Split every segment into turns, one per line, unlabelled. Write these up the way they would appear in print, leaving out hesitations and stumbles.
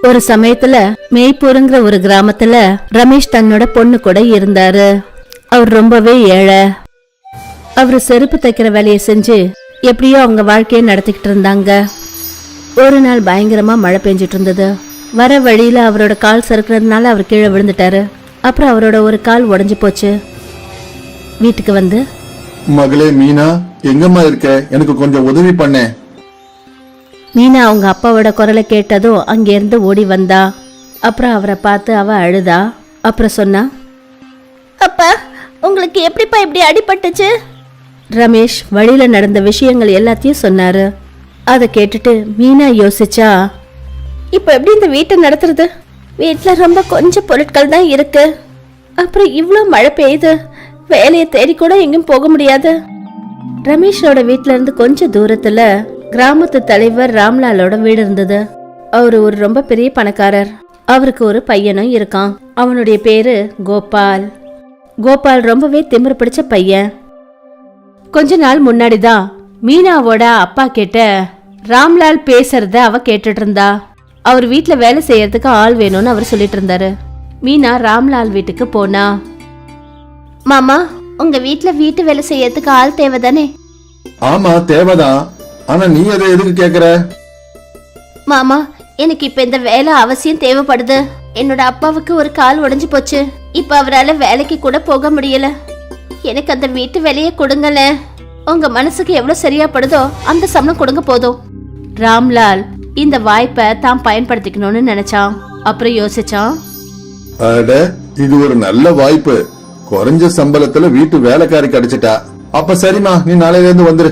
ஒரு சமயத்துல மேய்ப்பூருங்கிற ஒரு கிராமத்துல ரமேஷ் தன்னோட பொண்ணு கூட இருந்தாரு. அவர் ரொம்பவே ஏழை. அவரு செருப்பு தைக்கிற வேலையை செஞ்சு எப்படியோ அவங்க வாழ்க்கையை நடத்திக்கிட்டு இருந்தாங்க. ஒரு நாள் பயங்கரமா மழை பெஞ்சிட்டு இருந்தது. வர வழியில அவரோட கால் சறுக்கிறதுனால அவர் கீழே விழுந்துட்டாரு. அப்புறம் அவரோட ஒரு கால் உடைஞ்சு போச்சு. வீட்டுக்கு வந்து,
மகளே மீனா, எங்கம்மா இருக்க? எனக்கு கொஞ்சம் உதவி பண்ண.
மீனா அவங்க அப்பாவோட குரலை கேட்டதும் அங்கிருந்து ஓடி வந்தா. அப்புறம் அவரை பார்த்து அவ அழுதா. அப்புறம் சொன்னா, அப்பா, உங்களுக்கு எப்படிப்பா இப்படி அடிபட்டுச்சு? ரமேஷ் வழியில நடந்த விஷயங்கள் எல்லாத்தையும் சொன்னாரு. அதை கேட்டுட்டு மீனா யோசிச்சா, இப்ப எப்படி இந்த வீட்டை நடத்துறது? வீட்டுல ரொம்ப கொஞ்சம் பொருட்கள் தான் இருக்கு. அப்புறம் இவ்வளோ மழை பெய்யுது, வேலையை தேடி கூட எங்கேயும் போக முடியாது. ரமேஷோட வீட்டுல இருந்து கொஞ்சம் தூரத்துல கிராமத்து தலைவர் ராம்லாலோட வீடு இருந்தது. அவரு ஒரு ரொம்ப பெரிய பணக்காரர். அவருக்கு ஒரு பையனும் இருக்கான். அவனுடைய பேரு கோபால். கோபால் ரொம்பவே திமிரு பிடிச்ச பையன். கொஞ்ச நாள் முன்னாடிதான் மீனாவோட அப்பா கிட்ட ராம்லால் பேசுறத அவ கேட்டுட்டு இருந்தா. அவர் வீட்டுல வேலை செய்யறதுக்கு ஆள் வேணும்னு அவர் சொல்லிட்டு இருந்தாரு. மீனா ராம்லால் வீட்டுக்கு போனா. மாமா, உங்க வீட்டுல வீட்டு வேலை செய்யறதுக்கு ஆள் தேவைதானே?
ஆமா, தேவைதான். ஆனா நீ அதை எதுக்கு கேக்குற?
மாமா, எனக்கு இப்ப இந்த வேலை அவசியம் தேவைப்படுது. என்னோட அப்பாவுக்கு ஒரு கால் உடைஞ்சு போச்சு. இப்ப அவரால் வேலைக்கு கூட போக முடியல. எனக்கு அந்த வீட்டு வேலையை கொடுங்கல. உங்க மனசுக்கு எவ்வளவு சரியா படுதோ அந்த சம்பளம் கொடுங்க போதும். ராம்லால் இந்த வாய்ப்பை தான் பயன்படுத்திக்கணும்னு நினைச்சான். அப்புறம் யோசிச்சான்,
அட, இது ஒரு நல்ல வாய்ப்பு. குறைஞ்ச சம்பளத்துல வீட்டு வேலைக்காரி கிடைச்சிட்டா. அப்ப சரிம்மா, நீ நாளையில இருந்து வந்துரு.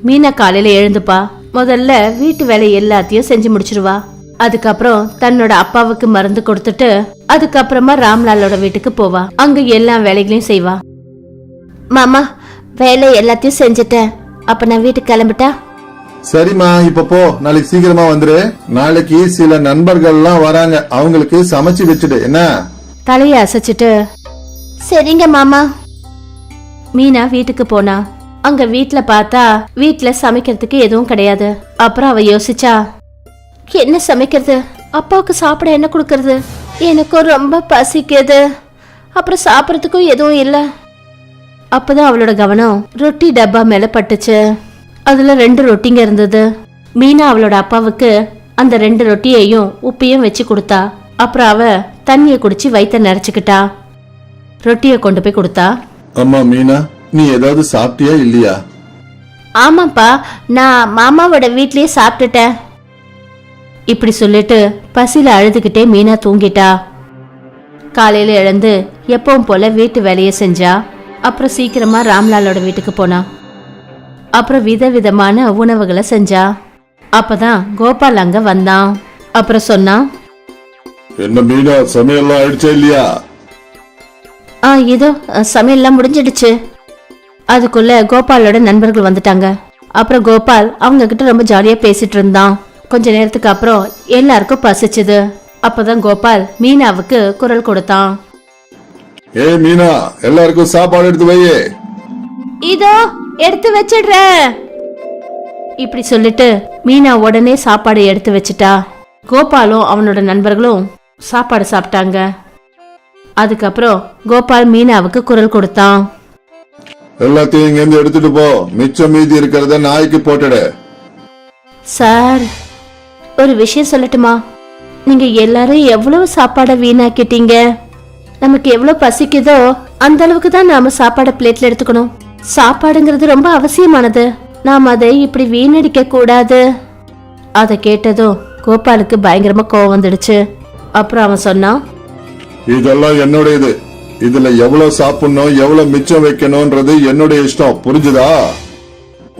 மீனா காலையில எழுந்துப்பா. முதல்ல வீட்டு வேலை எல்லாத்தையும் செஞ்சு முடிச்சிருவா. அதுக்கப்புறம் தன்னோட அப்பாவுக்கு மருந்து கொடுத்துட்டு அதுக்கப்புறமா ராம்லாலோட வீட்டுக்கு போவா. அங்க எல்லா வேலைகளையும் செய்வா. மாமா, வேலை எல்லாத்தையும் செஞ்சுட்டேன். அப்ப நான் வீட்டுக்கு கிளம்பிட்டா?
சரிம்மா, இப்ப போ. நாளைக்கு சீக்கிரமா வந்துரு. நாளைக்கு சில நண்பர்கள் எல்லாம் வராங்க. அவங்களுக்கு சமைச்சு வச்சுடு. என்ன?
தலைய அசைச்சிட்டு சரிங்க மாமா. மீனா வீட்டுக்கு போனா. அங்க வீட்டுல பார்த்தா வீட்டுல சமைக்கிறதுக்கு எதுவும் கிடையாது. அப்புறம் அவ யோசிச்சா, என்ன சமைக்கிறது? அப்பாவுக்கு சாப்பிட என்ன கொடுக்கறது? எனக்கும் ரொம்ப பசிக்குது. அப்புறம் சாப்பிடறதுக்கும் எதுவும் இல்ல. அப்பதான் அவளோட கவனம் ரொட்டி டப்பா மேல பட்டுச்சு. அதுல 2 ரொட்டிங்க இருந்தது. மீனா அவளோட அப்பாவுக்கு அந்த 2 ரொட்டியையும் உப்பையும் வச்சு கொடுத்தா. அப்புறம் அவ தண்ணியை குடிச்சு வயிற்ற நிறைச்சுக்கிட்டா. ரொட்டியை கொண்டு போய் கொடுத்தா.
அம்மா மீனா, நீ ஏதாவது சாப்பிட்டியா இல்லையா?
ஆமாப்பா, நான் மாமாவோட வீட்லயே சாப்பிட்டுட்டேன். இப்படி சொல்லிட்டு பசியில அழுதுகிட்டே மீனா தூங்கிட்டா. காலையில எழுந்து எப்பவும் போல வீட்டு வேலையை செஞ்சா. அப்புறம் சீக்கிரமா ராம்லாலோட வீட்டுக்கு போனா. அப்புறம் விதவிதமான உணவுகளை செஞ்சா. அப்பதான் கோபால் அங்க வந்தான். அப்புறம் சொன்னா,
என்ன மீனா, சமையல்லாம் ஆயிடுச்சா இல்லையா?
இதோ சமையல்லாம் முடிஞ்சிடுச்சு. அதுக்குள்ள கோபாலோட நண்பர்கள் வந்துட்டாங்க. அப்புறம் கோபால் அவங்க கிட்ட ரொம்ப ஜாலியா பேசிட்டு இருந்தான். கொஞ்ச நேரத்துக்கு அப்புறம் எல்லாருக்கும் பசிச்சுது. அப்பதான் கோபால் மீனாவுக்கு குரல் கொடுத்தான்.
ஏ மீனா, எல்லாருக்கும் சாப்பாடு எடுத்து வையே.
இதோ எடுத்து வச்சிடுறேன். இப்படி சொல்லிட்டு மீனா உடனே சாப்பாடு எடுத்து வச்சிட்டா. கோபாலும் அவனோட நண்பர்களும் சாப்பாடு சாப்பிட்டாங்க. அதுக்கப்புறம் கோபால் மீனாவுக்கு குரல் கொடுத்தான்.
எல்லாத்தையும் இங்க இருந்து எடுத்துட்டு போ. மிச்சம் மீதி இருக்கிறத நாய்க்கு போட்டுடு.
சார், ஒரு விஷயம் சொல்லட்டுமா? நீங்க எல்லாரும் எவ்வளவு சாப்பாடை வீணாக்கிட்டீங்க. நமக்கு எவ்வளவு பசிக்குதோ அந்த அளவுக்கு தான் நாம சாப்பாடை பிளேட்ல எடுத்துக்கணும். சாப்பாடுங்கிறது ரொம்ப அவசியமானது. நாம அதை இப்படி வீணடிக்க கூடாது. அதை கேட்டதும் கோபாலுக்கு பயங்கரமா கோவம் வந்துடுச்சு. அப்புறம் அவன் சொன்னான்,
இதெல்லாம் என்னுடையது. இதுல எவ்வளவு சாப்பிடணும், எவ்வளவு மிச்சம் வைக்கணும்ன்றது என்னுடைய இஷ்டம். புரிஞ்சுதா?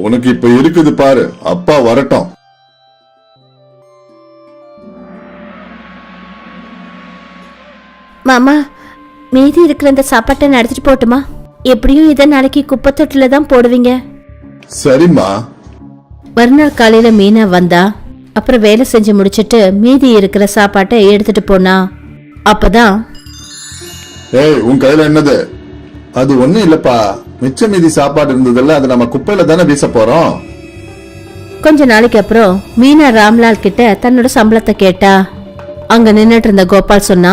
உனக்கு இப்ப இருக்குது பாரு, அப்பா வரட்டும்.
மாமா, மீதி இருக்கிற இந்த சாப்பாட்டை நடத்திட்டு போட்டுமா? எப்படியும் இதை நாளைக்கு குப்பை தொட்டில தான் போடுவீங்க.
சரிம்மா.
மறுநாள் காலையில மீனா வந்தா. அப்புறம் வேலை செஞ்சு முடிச்சிட்டு மீதி இருக்கிற சாப்பாட்டை எடுத்துட்டு போனா. அப்பதான்,
ஏய், உன் கையில என்னது? அது ஒண்ணும் இல்லப்பா, மிச்ச மீதி சாப்பாடு இருந்ததுல அதை நம்ம குப்பையில தானே வீச போறோம்.
கொஞ்ச நாளைக்கு அப்புறம் மீனா ராம்லால் கிட்ட தன்னோட சம்பளத்தை கேட்டா. அங்க நின்னுட்டு இருந்த கோபால் சொன்னா,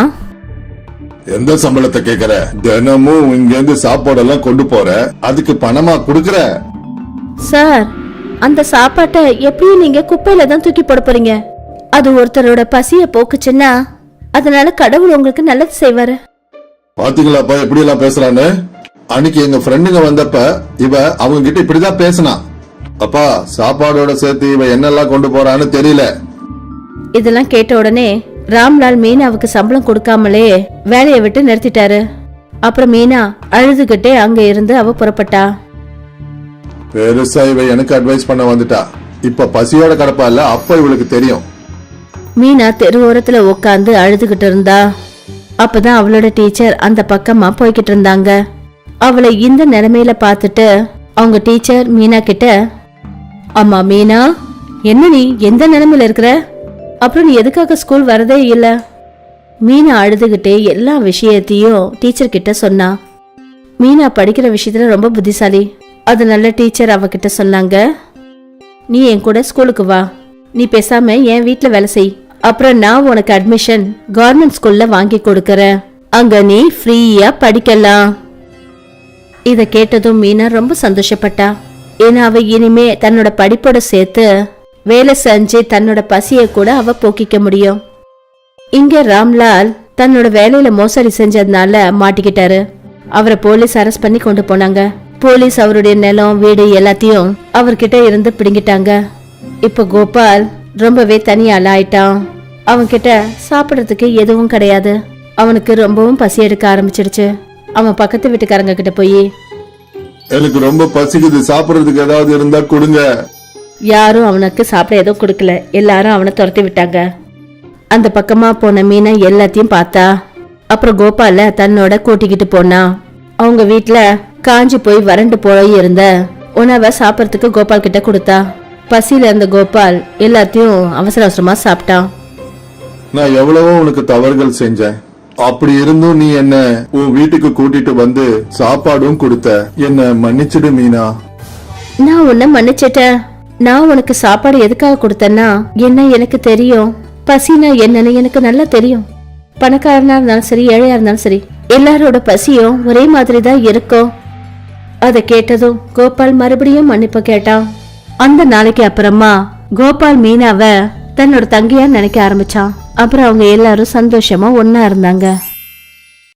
எந்த சம்பளத்தை கேக்குற? தினமும் இங்க இருந்து சாப்பாடெல்லாம் கொண்டு போற, அதுக்கு பணமா குடுக்கற?
சார், அந்த சாப்பாட்டை எப்படியும் நீங்க குப்பையில தான் தூக்கி போட போறீங்க. அது ஒருத்தரோட பசிய போக்குச்சுன்னா அதனால கடவுள் உங்களுக்கு நல்லது செய்வாரு.
பாத்தீங்களாப்பா எப்படி எல்லாம் பேசுறான்னு? அன்னைக்கு எங்க ஃப்ரெண்டுங்க வந்தப்ப இவ அவங்க கிட்ட இப்படிதான் பேசினா. அப்பா, சாப்பாடோட சேர்த்து இவ என்னெல்லாம் கொண்டு போறான்னு தெரியல.
இதெல்லாம் கேட்ட உடனே ராம்லால் மீனாவுக்கு சம்பளம் கொடுக்காமலே வேலையை விட்டு நிறுத்திட்டாரு. அப்புறம் மீனா அழுதுகிட்டே அங்க இருந்து அவ புறப்பட்டா.
பெருசா இவ எனக்கு அட்வைஸ் பண்ண வந்துட்டா. இப்ப பசியோட கிடப்பா இல்ல, அப்ப இவளுக்கு தெரியும்.
மீனா தெருவோரத்துல உட்காந்து அழுதுகிட்டு இருந்தா. அப்பதான் அவளோட டீச்சர் அந்த பக்கமா போய்கிட்டு இருந்தாங்க. அவளை இந்த நிலைமையில பாத்துட்டு அவங்க டீச்சர் மீனா கிட்ட, அம்மா மீனா, என்ன நீ எந்த நிலைமையில இருக்கிற? அப்புறம் நீ எதுக்காக ஸ்கூல் வரதே இல்ல? மீனா அழுதுகிட்டே எல்லா விஷயத்தையும் டீச்சர் கிட்ட சொன்னா. மீனா படிக்கிற விஷயத்துல ரொம்ப புத்திசாலி. அதனால டீச்சர் அவகிட்ட சொன்னாங்க, நீ என் கூட ஸ்கூலுக்கு வா. நீ பேசாம என் வீட்டுல வேலை செய். அப்புறம் நான் உனக்கு அட்மிஷன் கவர்மெண்ட் ஸ்கூல்ல வாங்கி கொடுக்கறேன். அங்க நீ ஃப்ரீயா படிக்கலாம். இத கேட்டதும் மீனா ரொம்ப சந்தோஷப்பட்டா. ஏன்னா அவ இனிமே தன்னோட படிப்போட சேர்த்து வேலை செஞ்சு தன்னோட பசிய கூட அவ போக்கிக்க முடியும். இங்க ராம்லால் தன்னோட வேலையில மோசடி செஞ்சதுனால மாட்டிக்கிட்டாரு. அவரை போலீஸ் அரெஸ்ட் பண்ணி கொண்டு போனாங்க. போலீஸ் அவருடைய நிலம் வீடு எல்லாத்தையும் அவர்கிட்ட இருந்து பிடுங்கிட்டாங்க. இப்ப கோபால் ரொம்பவே தனியால ஆயிட்டான். அவன்கிட்ட சாப்பிடறதுக்கு எதுவும் கிடையாது. அவனுக்கு ரொம்பவும் பசி எடுக்க ஆரம்பிச்சிடுச்சு. அவன் பக்கத்து வீட்டுக்காரங்க கிட்ட போய்,
எனக்கு ரொம்ப பசிக்குது, சாப்பிடறதுக்கு ஏதாவது இருந்தா கொடுங்க.
யாரும் அவனுக்கு சாப்பிட எதுவும் கொடுக்கல. எல்லாரும் அவனை துரத்தி விட்டாங்க. அந்த பக்கமா போன மீனா எல்லாத்தையும் பார்த்தா. அப்புறம் கோபால தன்னோட கூட்டிக்கிட்டு போனா. அவங்க வீட்டுல காஞ்சி போய் வறண்டு போய் இருந்த உணவை சாப்பிடறதுக்கு கோபால் கிட்ட கொடுத்தா. பசியில இருந்த கோபால் எல்லாத்தையும் அவசர அவசரமா சாப்பிட்டான்.
நான் எவ்வளவோ உனக்கு தவறுகள் செஞ்சேன். அப்படி இருந்தும் நீ என்ன உன் வீட்டுக்கு கூட்டிட்டு வந்து சாப்பாடும் கொடுத்த. என்ன மன்னிச்சிடு மீனா.
நான் உன்னை மன்னிச்சிட்டேன். நான் உனக்கு சாப்பாடு எதுக்காக கொடுத்தேன்னா என்ன எனக்கு தெரியும். பசினா என்னன்னு எனக்கு நல்லா தெரியும். பணக்காரனா இருந்தாலும் சரி, ஏழையா இருந்தாலும் சரி, எல்லாரோட பசியும் ஒரே மாதிரி தான் இருக்கும். அதை கேட்டதும் கோபால் மறுபடியும் மன்னிப்பு கேட்டான். அந்த நாளைக்கு அப்புறமா கோபால் மீனாவை தன்னோட தங்கையா நினைக்க ஆரம்பிச்சான். அப்புறம் அவங்க எல்லாரும் சந்தோஷமா ஒன்னா இருந்தாங்க.